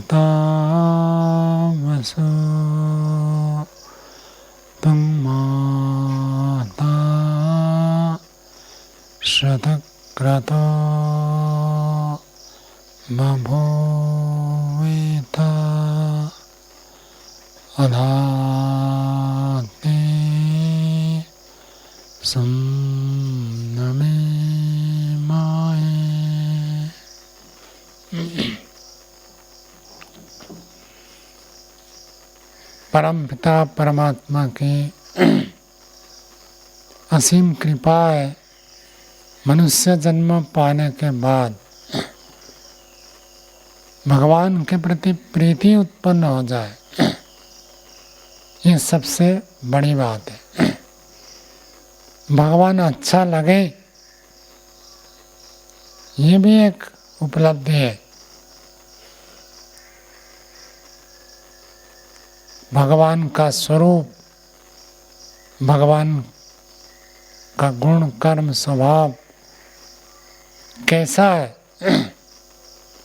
तामसो तं माता शतक्रतो बभूवेत अधाते सुम्नमे माये। परम पिता परमात्मा की असीम कृपा है, मनुष्य जन्म पाने के बाद भगवान के प्रति प्रीति उत्पन्न हो जाए, ये सबसे बड़ी बात है। भगवान अच्छा लगे, ये भी एक उपलब्धि है। भगवान का स्वरूप, भगवान का गुण कर्म स्वभाव कैसा है,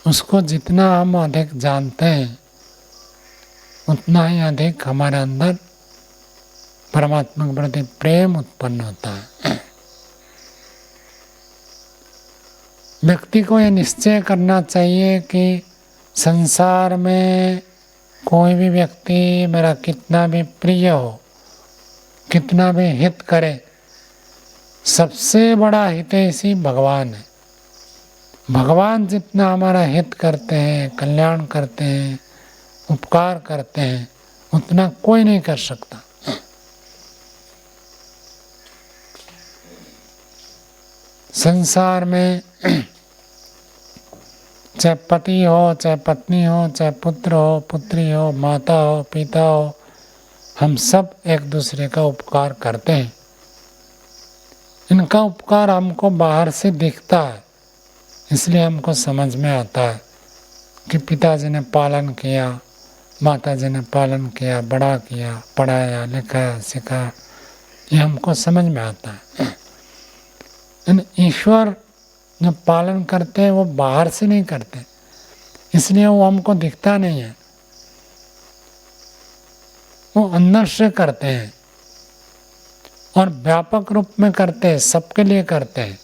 उसको जितना हम अधिक जानते हैं उतना ही अधिक हमारे अंदर परमात्मा के प्रति प्रेम उत्पन्न होता है। व्यक्ति को यह निश्चय करना चाहिए कि संसार में कोई भी व्यक्ति मेरा कितना भी प्रिय हो, कितना भी हित करे, सबसे बड़ा हितैषी भगवान है। भगवान जितना हमारा हित करते हैं, कल्याण करते हैं, उपकार करते हैं, उतना कोई नहीं कर सकता। संसार में चाहे पति हो, चाहे पत्नी हो, चाहे पुत्र हो, पुत्री हो, माता हो, पिता हो, हम सब एक दूसरे का उपकार करते हैं। इनका उपकार हमको बाहर से दिखता है, इसलिए हमको समझ में आता है कि पिताजी ने पालन किया, माताजी ने पालन किया, बड़ा किया, पढ़ाया, लिखाया, सिखाया, ये हमको समझ में आता है। ईश्वर जो पालन करते हैं वो बाहर से नहीं करते, इसलिए वो हमको दिखता नहीं है, वो अंदर से करते हैं और व्यापक रूप में करते हैं, सबके लिए करते हैं।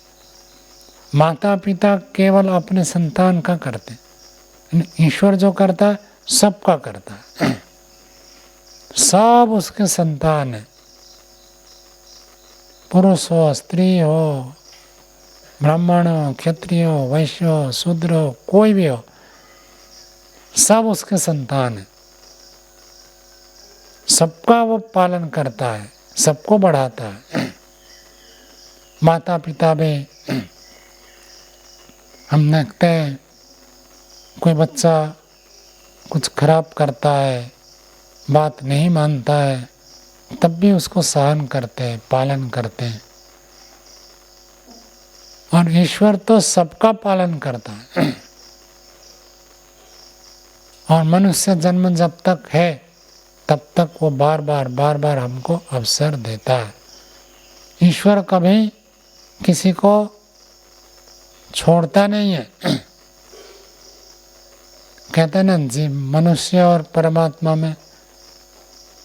माता पिता केवल अपने संतान का करते हैं, ईश्वर जो करता है सबका करता है। सब उसके संतान है, पुरुष हो, स्त्री हो, ब्राह्मण हो, क्षत्रिय हो, वैश्य हो, शूद्र हो, कोई भी हो, सब उसके संतान है। सबका वो पालन करता है, सबको बढ़ाता है। माता पिता भी, हम देखते हैं कोई बच्चा कुछ खराब करता है, बात नहीं मानता है, तब भी उसको सहन करते हैं, पालन करते हैं। और ईश्वर तो सबका पालन करता है। और मनुष्य जन्म जब तक है तब तक वो बार बार हमको अवसर देता है। ईश्वर कभी किसी को छोड़ता नहीं है। कहते हैं ना जी, मनुष्य और परमात्मा में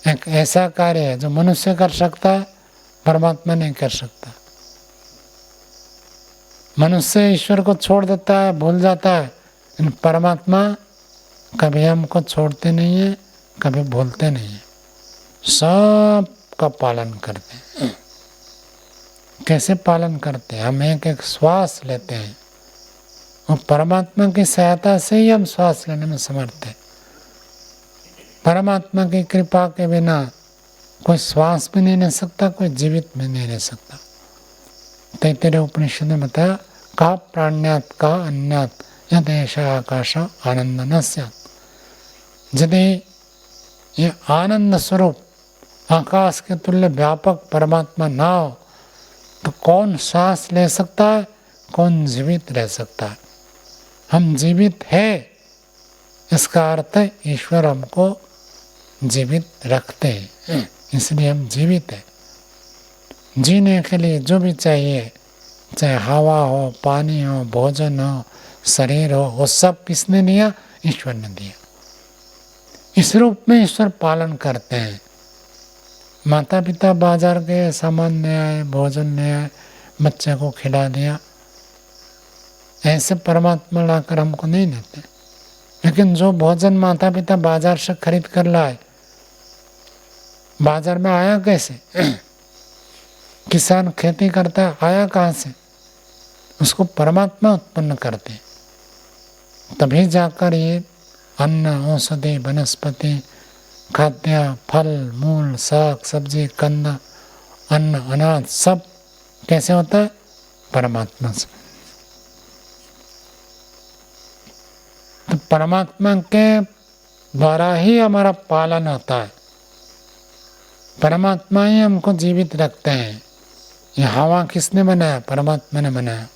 एक ऐसा कार्य है जो मनुष्य कर सकता है, परमात्मा नहीं कर सकता। मनुष्य ईश्वर को छोड़ देता है, भूल जाता है, लेकिन परमात्मा कभी हमको छोड़ते नहीं है, कभी भूलते नहीं है, सब का पालन करते हैं। कैसे पालन करते हैं? हम एक एक श्वास लेते हैं और परमात्मा की सहायता से ही हम श्वास लेने में समर्थ हैं। परमात्मा की कृपा के बिना कोई श्वास भी नहीं ले सकता, कोई जीवित भी नहीं रह सकता। तैत्तिरीय उपनिषद में बताया, का प्राण्यात का अन्यात यद एषा आकाश आनंद न स्यात्। यदि ये आनंद स्वरूप आकाश के तुल्य व्यापक परमात्मा ना हो तो कौन सांस ले सकता है, कौन जीवित रह सकता है? हम जीवित है, इसका अर्थ है ईश्वर हमको जीवित रखते हैं, इसलिए हम जीवित हैं। जीने के लिए जो भी चाहिए, चाहे हवा हो, पानी हो, भोजन हो, शरीर हो, वो सब किसने दिया? ईश्वर ने दिया। इस रूप में ईश्वर पालन करते हैं। माता पिता बाजार गए, सामान ले आए, भोजन ले आए, बच्चे को खिला दिया, ऐसे परमात्मा लाकर हमको नहीं देते। लेकिन जो भोजन माता पिता बाजार से खरीद कर लाए, बाजार में आया कैसे? किसान खेती करता है, आया कहाँ से? उसको परमात्मा उत्पन्न करते, तभी जाकर ये अन्न, औषधि, वनस्पति, खाद्य, फल, मूल, साग, सब्जी, कंद, अन्न, अनाज सब कैसे होता है? परमात्मा से। तो परमात्मा के द्वारा ही हमारा पालन होता है, परमात्मा ही हमको जीवित रखते हैं। ये हवा किसने बनाया? परमात्मा ने बनाया।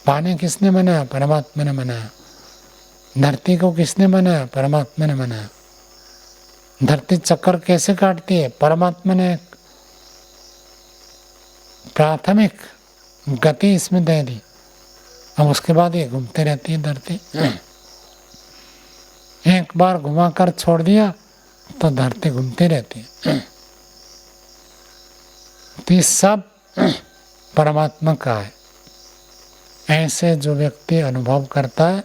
पानी किसने बनाया? परमात्मा ने बनाया। धरती को किसने बनाया? परमात्मा ने बनाया। धरती चक्कर कैसे काटती है? परमात्मा ने प्राथमिक गति इसमें दे दी, अब उसके बाद ये घूमते रहती है धरती। एक बार घुमा कर छोड़ दिया तो धरती घूमती रहती है। तो ये सब परमात्मा का है। ऐसे जो व्यक्ति अनुभव करता है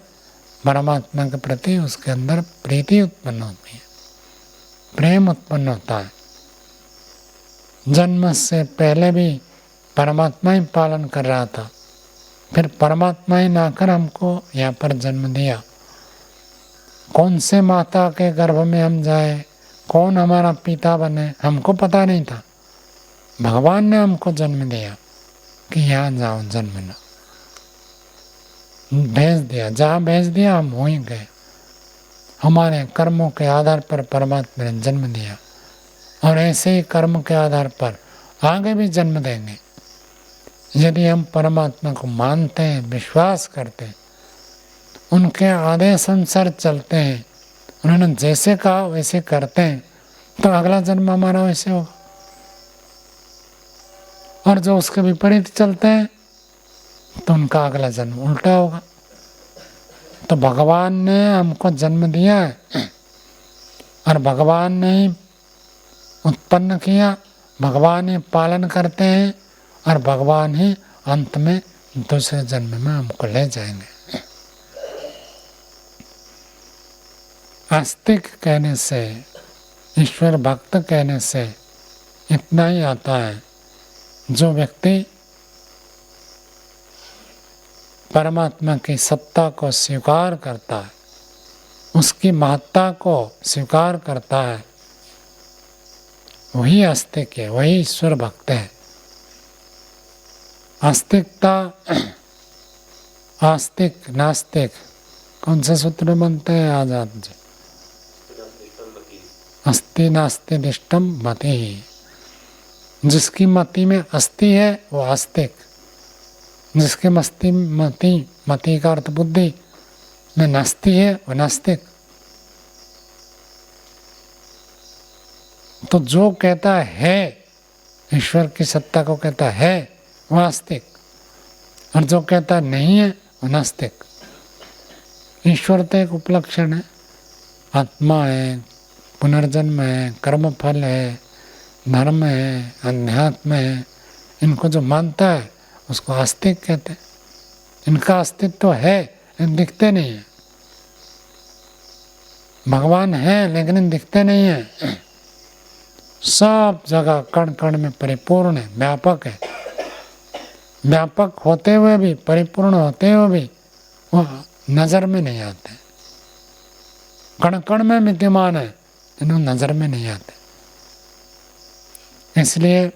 परमात्मा के प्रति, उसके अंदर प्रीति उत्पन्न होती है, प्रेम उत्पन्न होता है। जन्म से पहले भी परमात्मा ही पालन कर रहा था, फिर परमात्मा ही लाकर हमको यहाँ पर जन्म दिया। कौन से माता के गर्भ में हम जाए, कौन हमारा पिता बने, हमको पता नहीं था। भगवान ने हमको जन्म दिया कि यहाँ जाओ, जन्म लो, भेज दिया। जहाँ भेज दिया हम वहीं गए। हमारे कर्मों के आधार पर परमात्मा ने जन्म दिया, और ऐसे ही कर्म के आधार पर आगे भी जन्म देंगे। यदि हम परमात्मा को मानते हैं, विश्वास करते हैं, उनके आदेश अनुसार चलते हैं, उन्होंने जैसे कहा वैसे करते हैं, तो अगला जन्म हमारा वैसे होगा। और जो उसके विपरीत चलते हैं तो उनका अगला जन्म उल्टा होगा। तो भगवान ने हमको जन्म दिया है और भगवान ने ही उत्पन्न किया, भगवान ही पालन करते हैं, और भगवान ही अंत में दूसरे जन्म में हमको ले जाएंगे। आस्तिक कहने से, ईश्वर भक्त कहने से इतना ही आता है, जो व्यक्ति परमात्मा की सत्ता को स्वीकार करता है, उसकी महत्ता को स्वीकार करता है, वही आस्तिक है, वही ईश्वर भक्त है। आस्तिकता, आस्तिक नास्तिक कौन से सूत्र में बनते हैं आजाद जी? अस्ति नास्ति दिष्टम मति। जिसकी मति में अस्थि है वो आस्तिक, जिसके मति का अर्थ बुद्धि में नास्ति है वो नास्तिक। तो जो कहता है ईश्वर की सत्ता को कहता है वो आस्तिक, और जो कहता नहीं है वो नास्तिक। ईश्वर तो एक उपलक्षण है, आत्मा है, पुनर्जन्म है, कर्मफल है, धर्म है, अध्यात्म है। इनको जो मानता है उसको आस्तिक कहते हैं। इनका अस्तित्व है, दिखते नहीं है। भगवान है लेकिन दिखते नहीं है। सब जगह कण कण में परिपूर्ण है, व्यापक है। व्यापक होते हुए भी, परिपूर्ण होते हुए भी वो नजर में नहीं आते। कण कण में विद्यमान है, लेकिन नजर में नहीं आते। इसलिए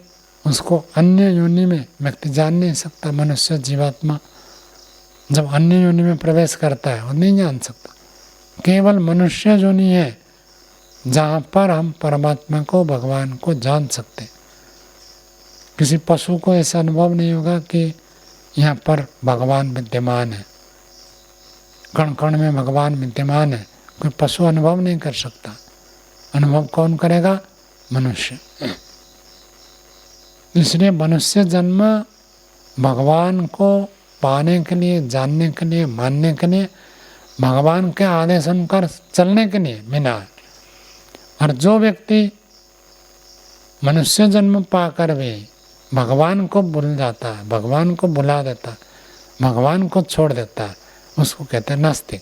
उसको अन्य योनि में व्यक्ति जान नहीं सकता। मनुष्य जीवात्मा जब अन्य योनि में प्रवेश करता है वो नहीं जान सकता। केवल मनुष्य योनि है जहाँ पर हम परमात्मा को, भगवान को जान सकते। किसी पशु को ऐसा अनुभव नहीं होगा कि यहाँ पर भगवान विद्यमान है, कण कण में भगवान विद्यमान है। कोई पशु अनुभव नहीं कर सकता। अनुभव कौन करेगा? मनुष्य। इसलिए मनुष्य जन्म भगवान को पाने के लिए, जानने के लिए, मानने के लिए, भगवान के आदेश अनुसार चलने के लिए बिना। और जो व्यक्ति मनुष्य जन्म पाकर भी भगवान को भूल जाता है, भगवान को भुला देता है, भगवान को छोड़ देता है, उसको कहते हैं नास्तिक।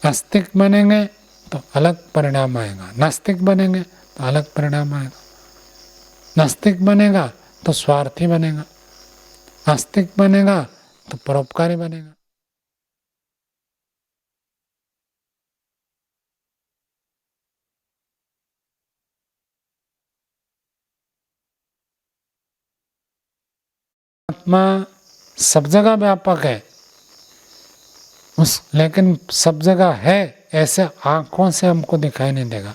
आस्तिक बनेंगे तो अलग परिणाम आएगा, नास्तिक बनेंगे तो अलग परिणाम आएगा। नास्तिक बनेगा तो स्वार्थी बनेगा, आस्तिक बनेगा तो परोपकारी बनेगा। आत्मा सब जगह व्यापक है, लेकिन सब जगह है ऐसे आंखों से हमको दिखाई नहीं देगा।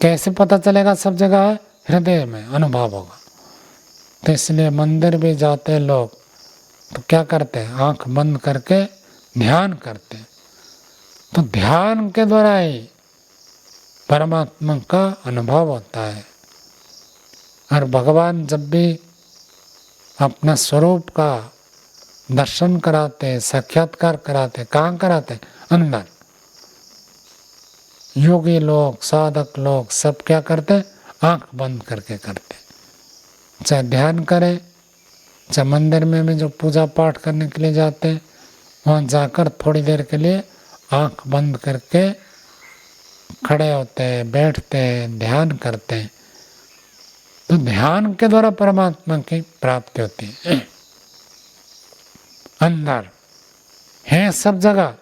कैसे पता चलेगा सब जगह है? हृदय में अनुभव होगा। तो इसलिए मंदिर भी जाते लोग तो क्या करते हैं? आंख बंद करके ध्यान करते हैं। तो ध्यान के द्वारा ही परमात्मा का अनुभव होता है। और भगवान जब भी अपना स्वरूप का दर्शन कराते, साक्षात्कार कराते, कहाँ कराते? अंदर। योगी लोग, साधक लोग सब क्या करते? आंख बंद करके करते। चाहे ध्यान करें, चाहे मंदिर में भी जो पूजा पाठ करने के लिए जाते हैं, वहाँ जाकर थोड़ी देर के लिए आंख बंद करके खड़े होते हैं, बैठते हैं, ध्यान करते हैं। तो ध्यान के द्वारा परमात्मा की प्राप्ति होती है। अंदर है सब जगह,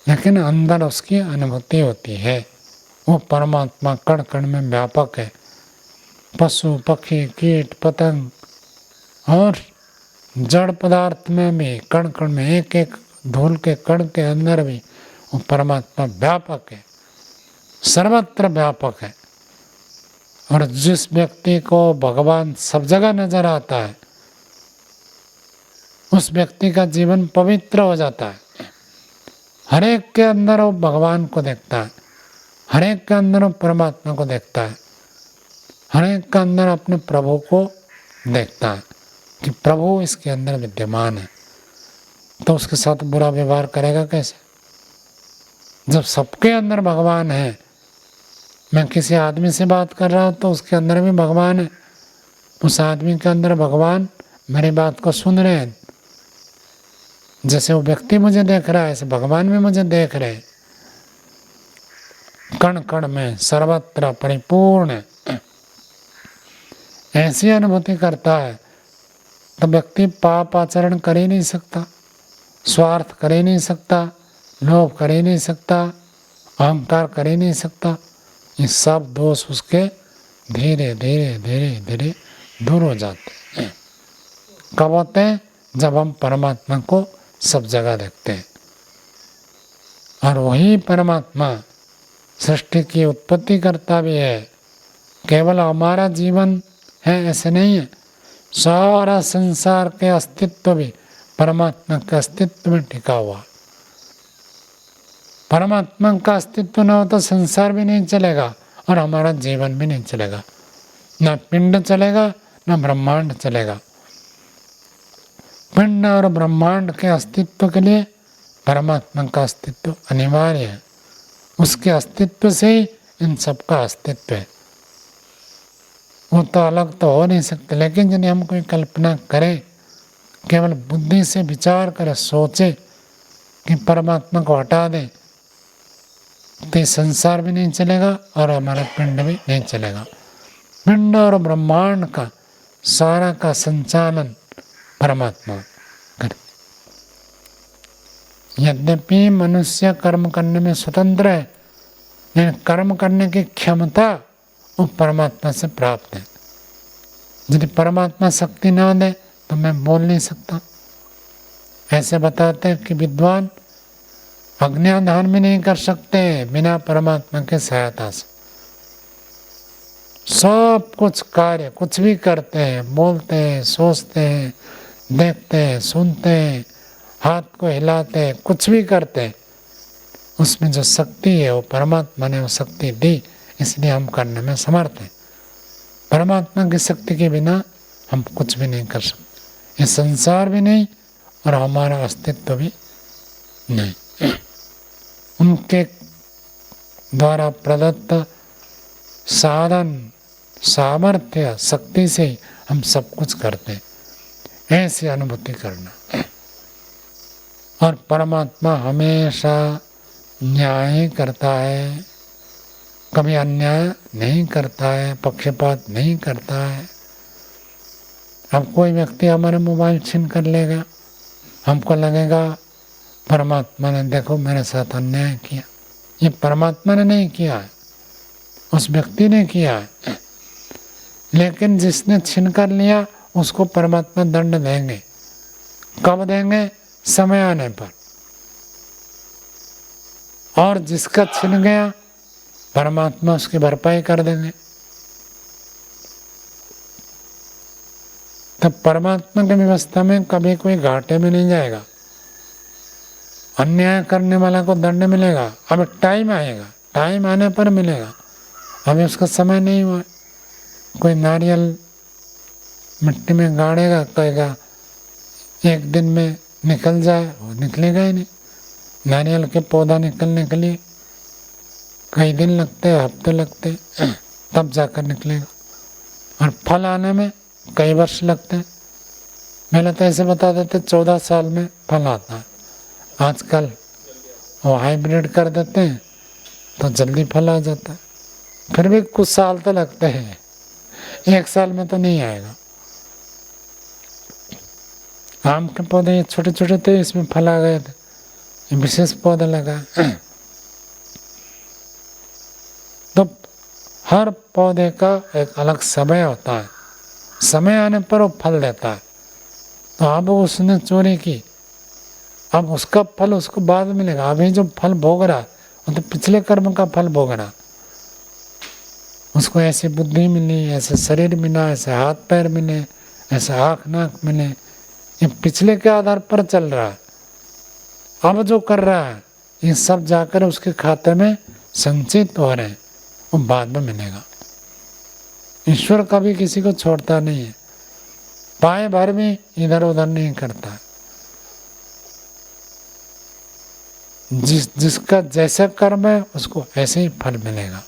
लेकिन अंदर उसकी अनुभूति होती है। वो परमात्मा कण कण में व्यापक है। पशु, पक्षी, कीट, पतंग और जड़ पदार्थ में भी, कण कण में, एक एक धूल के कण के अंदर भी वो परमात्मा व्यापक है, सर्वत्र व्यापक है। और जिस व्यक्ति को भगवान सब जगह नजर आता है, उस व्यक्ति का जीवन पवित्र हो जाता है। हर एक के अंदर वो भगवान को देखता है, हर एक के अंदर वो परमात्मा को देखता है, हर एक के अंदर अपने प्रभु को देखता है कि प्रभु इसके अंदर विद्यमान है। तो उसके साथ बुरा व्यवहार करेगा कैसे? जब सबके अंदर भगवान है, मैं किसी आदमी से बात कर रहा हूँ तो उसके अंदर भी भगवान है, उस आदमी के अंदर भगवान मेरी बात को सुन रहे हैं। जैसे वो व्यक्ति मुझे देख रहा है, ऐसे भगवान भी मुझे देख रहे हैं। कण कण में सर्वत्र परिपूर्ण ऐसी अनुभूति करता है तो व्यक्ति पाप आचरण कर ही नहीं सकता, स्वार्थ कर ही नहीं सकता, लोभ कर ही नहीं सकता, अहंकार कर ही नहीं सकता। ये सब दोष उसके धीरे धीरे धीरे धीरे दूर हो जाते हैं। कब होते हैं? जब हम परमात्मा को सब जगह देखते हैं। और वही परमात्मा सृष्टि की उत्पत्ति करता भी है। केवल हमारा जीवन है ऐसे नहीं है, सारा संसार के अस्तित्व भी परमात्मा के अस्तित्व में टिका हुआ। परमात्मा का अस्तित्व न हो तो संसार भी नहीं चलेगा और हमारा जीवन भी नहीं चलेगा। न पिंड चलेगा, न ब्रह्मांड चलेगा। पिंड और ब्रह्मांड के अस्तित्व के लिए परमात्मा का अस्तित्व अनिवार्य है। उसके अस्तित्व से ही इन सब का अस्तित्व है। वो तो अलग तो हो नहीं सकते, लेकिन यदि हम कोई कल्पना करें, केवल बुद्धि से विचार करें, सोचे कि परमात्मा को हटा दें, तो संसार भी नहीं चलेगा और हमारा पिंड भी नहीं चलेगा। पिंड और ब्रह्मांड का सारा का संचालन परमात्मा करे। यद्यपि मनुष्य कर्म करने में स्वतंत्र है, लेकिन कर्म करने की क्षमता वो परमात्मा से प्राप्त है। यदि परमात्मा शक्ति ना दे तो मैं बोल नहीं सकता। ऐसे बताते हैं कि विद्वान अज्ञाधान भी नहीं कर सकते बिना परमात्मा के सहायता से। सब कुछ कार्य कुछ भी करते हैं, बोलते हैं, सोचते हैं, देखते हैं, सुनते हैं, हाथ को हिलाते हैं, कुछ भी करते हैं, उसमें जो शक्ति है वो परमात्मा ने वो शक्ति दी, इसलिए हम करने में समर्थ हैं। परमात्मा की शक्ति के बिना हम कुछ भी नहीं कर सकते। ये संसार भी नहीं और हमारा अस्तित्व भी नहीं। उनके द्वारा प्रदत्त साधन सामर्थ्य शक्ति से हम सब कुछ करते हैं, ऐसी अनुभूति करना। और परमात्मा हमेशा न्याय करता है, कभी अन्याय नहीं करता है, पक्षपात नहीं करता है। अब कोई व्यक्ति हमारे मोबाइल छीन कर लेगा, हमको लगेगा परमात्मा ने देखो मेरे साथ अन्याय किया। ये परमात्मा ने नहीं किया है, उस व्यक्ति ने किया है। लेकिन जिसने छीन कर लिया उसको परमात्मा दंड देंगे। कब देंगे? समय आने पर। और जिसका छिन गया परमात्मा उसकी भरपाई कर देंगे। तब परमात्मा की व्यवस्था में कभी कोई घाटे में नहीं जाएगा। अन्याय करने वाला को दंड मिलेगा। अब टाइम आएगा, टाइम आने पर मिलेगा, अभी उसका समय नहीं हुआ। कोई नारियल मिट्टी में गाड़ेगा, कहेगा एक दिन में निकल जाए, वो निकलेगा ही नहीं। नारियल के पौधा निकलने के लिए कई दिन लगते हैं, हफ्ते लगते हैं, तब जाकर निकलेगा। और फल आने में कई वर्ष लगते हैं। पहले तो ऐसे बता देते 14 साल में फल आता है, आजकल वो हाइब्रिड कर देते हैं तो जल्दी फल आ जाता है। फिर भी कुछ साल तो लगते हैं, 1 साल में तो नहीं आएगा। आम के पौधे छोटे छोटे थे, इसमें फल आ गए थे, ये विशेष पौधा लगा। तो हर पौधे का एक अलग समय होता है, समय आने पर वो फल देता है। तो अब उसने चोरी की, अब उसका फल उसको बाद में मिलेगा। अभी जो फल भोग रहा है वो तो पिछले कर्म का फल भोग रहा। उसको ऐसी बुद्धि मिली, ऐसे शरीर मिला, ऐसे हाथ पैर मिले, ऐसे आँख नाक मिले, ये पिछले के आधार पर चल रहा है। अब जो कर रहा है ये सब जाकर उसके खाते में संचित हो रहे हैं, वो बाद में मिलेगा। ईश्वर कभी किसी को छोड़ता नहीं है, पाए भर भी इधर उधर नहीं करता। जिसका जैसा कर्म है उसको ऐसे ही फल मिलेगा।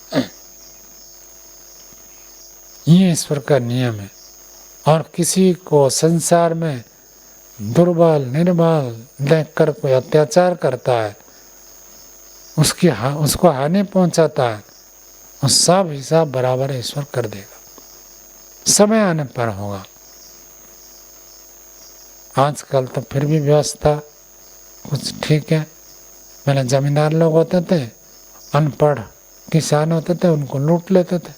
ये ईश्वर का नियम है। और किसी को संसार में दुर्बल निर्बल देखकर कोई अत्याचार करता है, उसको हानि पहुंचाता है, वो सब हिसाब बराबर ईश्वर कर देगा। समय आने पर होगा। आजकल तो फिर भी व्यवस्था कुछ ठीक है। पहले जमींदार लोग होते थे, अनपढ़ किसान होते थे, उनको लूट लेते थे,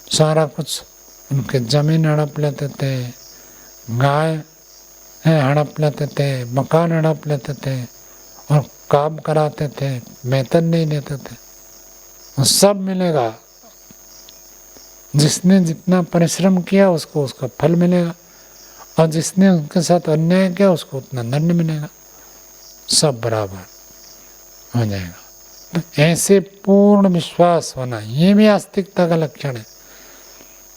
सारा कुछ उनके जमीन हड़प लेते थे, गाय हड़प लेते थे, मकान हड़प लेते थे, और काम कराते थे, वेतन नहीं देते थे। वो सब मिलेगा। जिसने जितना परिश्रम किया उसको उसका फल मिलेगा, और जिसने उनके साथ अन्याय किया उसको उतना दंड मिलेगा। सब बराबर हो जाएगा। तो ऐसे पूर्ण विश्वास होना, ये भी आस्तिकता का लक्षण है।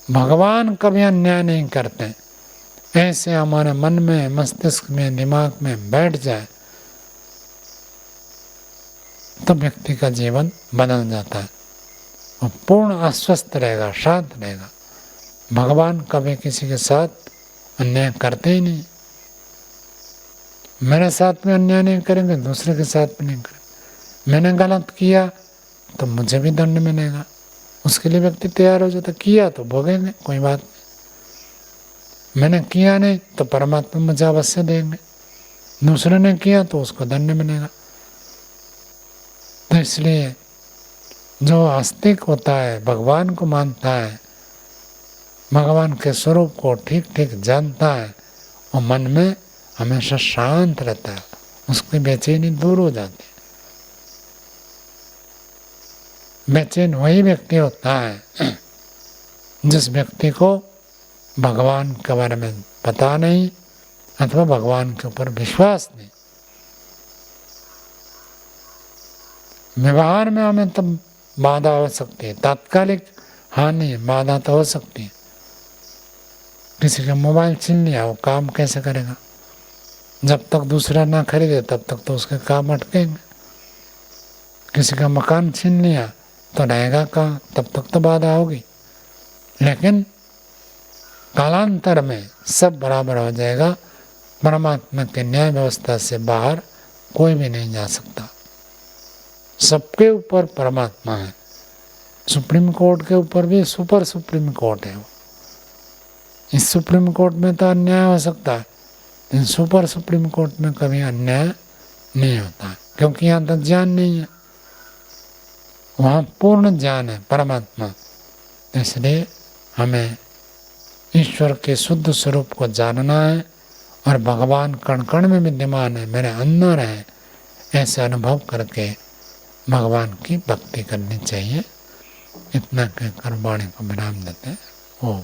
भगवान कभी अन्याय नहीं करते। ऐसे हमारे मन में, मस्तिष्क में, दिमाग में बैठ जाए तो व्यक्ति का जीवन बदल जाता है। वो पूर्ण आश्वस्त रहेगा, शांत रहेगा। भगवान कभी किसी के साथ अन्याय करते ही नहीं। मेरे साथ में अन्याय नहीं करेंगे, दूसरे के साथ भी नहीं करेंगे। मैंने गलत किया तो मुझे भी दंड मिलेगा, उसके लिए व्यक्ति तैयार हो जाता। किया तो भोगेंगे, कोई बात नहीं। मैंने किया नहीं तो परमात्मा मुझे अवश्य देंगे, दूसरे ने किया तो उसको दंड मिलेगा। तो इसलिए जो आस्तिक होता है, भगवान को मानता है, भगवान के स्वरूप को ठीक ठीक जानता है, वो मन में हमेशा शांत रहता है, उसकी बेचैनी दूर हो जाती है। बेचैन वही व्यक्ति होता है जिस व्यक्ति को भगवान के बारे में पता नहीं अथवा भगवान के ऊपर विश्वास नहीं। व्यवहार में हमें तो बाधा हो सकती है, तात्कालिक हानि बाधा तो हो सकती है। किसी का मोबाइल छीन लिया, वो काम कैसे करेगा? जब तक दूसरा ना खरीदे तब तक तो उसके काम अटकेंगे। किसी का मकान छीन लिया तो रहेगा कहाँ, तब तक तो बाधा होगी। लेकिन कालांतर में सब बराबर हो जाएगा। परमात्मा के न्याय व्यवस्था से बाहर कोई भी नहीं जा सकता। सबके ऊपर परमात्मा है। सुप्रीम कोर्ट के ऊपर भी सुपर सुप्रीम कोर्ट है वो। इस सुप्रीम कोर्ट में तो अन्याय हो सकता है, लेकिन सुपर सुप्रीम कोर्ट में कभी अन्याय नहीं होता, क्योंकि यहाँ तक ज्ञान नहीं है, वहाँ पूर्ण ज्ञान है परमात्मा। इसलिए हमें ईश्वर के शुद्ध स्वरूप को जानना है और भगवान कण कण में विद्यमान है, मेरे अंदर है, ऐसे अनुभव करके भगवान की भक्ति करनी चाहिए। इतना कहकर वाणी को विराम देते हैं। ओम।